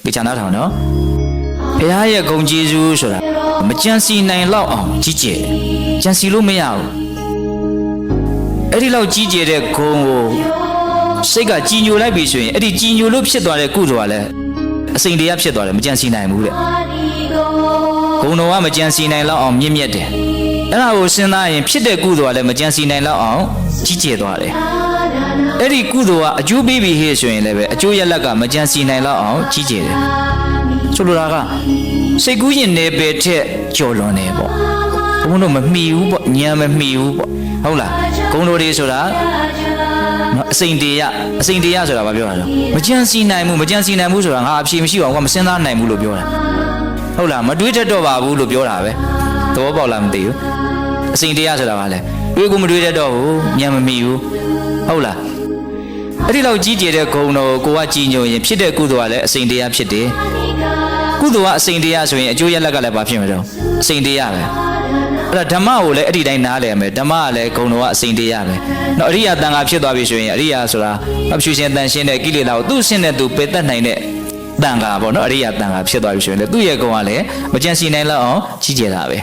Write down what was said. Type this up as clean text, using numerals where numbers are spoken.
ဒီချာနာထောင်နော်ဘုရားရဲ့ဂုဏ်ကျေးဇူးဆိုတာမကြံစီနိုင်လောက်အောင်ကြီးကျယ်ကြံစီလို့မရဘူးအဲ့ဒီလောက်ကြီးကျယ်တဲ့ဂုဏ်ကိုစိတ်ကကြည်ညိုလိုက်ပြီဆိုရင်အဲ့ဒီကြည်ညိုလို့ဖြစ်သွားတဲ့ကုသိုလ်ကလည်းအစိမ့်တရားဖြစ်သွားတယ်မကြံစီနိုင်ဘူးတဲ့ဂုဏ်တော်ကမကြံစီနိုင်လောက်အောင်မြင့်မြတ်တယ်အဲ့ဒါကိုစဉ်းစားရင်ဖြစ်တဲ့ကုသိုလ်ကလည်းမကြံစီနိုင်လောက်အောင်ကြီးကျယ်သွားတယ်အဲ့ဒီကုသိုလ်ကအကျိုးပေးပြီဟဲ့ဆိုရင်လည်းပဲအကျိုးရလဒ်ကမကြံစီနိုင်လောက်အောင်ကြီးကျယ်တယ်ဆိုလိုတာကစိတ်ကူးရင်နယ်ပယ်ထက်ကျော်လွန်တယ်ပေါ့ဘုန်းတော်မမီဘူးပေါ့ဉာဏ်မမီဘူးပေါ့ဟုတ်လားဂုဏ်တော်တွေဆိုတာနော်အစိမ့်တရားဆိုတာဘာပြောတာလဲမကြံစီနိုင်ဘူးဆိုတာငါအဖြေမရှိပါဘူးကွာမစဉ်းစားနိုင်ဘူးလို့ပြောတာဟုတ်လားမတွေးတတ်တော့ပါဘူးလို့ပြောတာပဲသဘောပေါက်လားမသိဘူးအစိမ့်တရားဆိုတာဘာလဲတွေးကိုမတွေးတတ်တော့ဘူးဉာဏ်မမီဘူးဟုတ်လားအဲ့ဒီလောက်ကြီးကျယ်တဲ့ဂုဏ်တော်ကိုကကြည်ညိုရင်ဖြစ်တဲ့ကုသိုလ်ကလည်းအစိမ့်တရားဖြစ်တယ်ကုသိုလ်ကအစိမ့်တရားဆိုရင်အကျိုးရလဒ်ကလည်းဘာဖြစ်မှာတော့အစိမ့်တရားပဲအဲ့ဒါဓမ္မကိုလည်းအဲ့ဒီတိုင်းနားလည်မယ်ဓမ္မကလည်းဂုဏ်တော်ကအစိမ့်တရားပဲနော်အရိယာတန်ခါဖြစ်သွားပြီဆိုရင်အရိယာဆိုတာအဖြူရှင်တန်ရှင်းတဲ့ကိလေသာကိုသူ့ရှင်းတဲ့သူပယ်တတ်နိုင်တဲ့တန်ခါပေါ့နော်အရိယာတန်ခါဖြစ်သွားပြီဆိုရင်လည်းသူ့ရဲ့ဂုဏ်ကလည်းမကြံစီနိုင်လောက်အောင်ကြီးကျယ်တာပဲ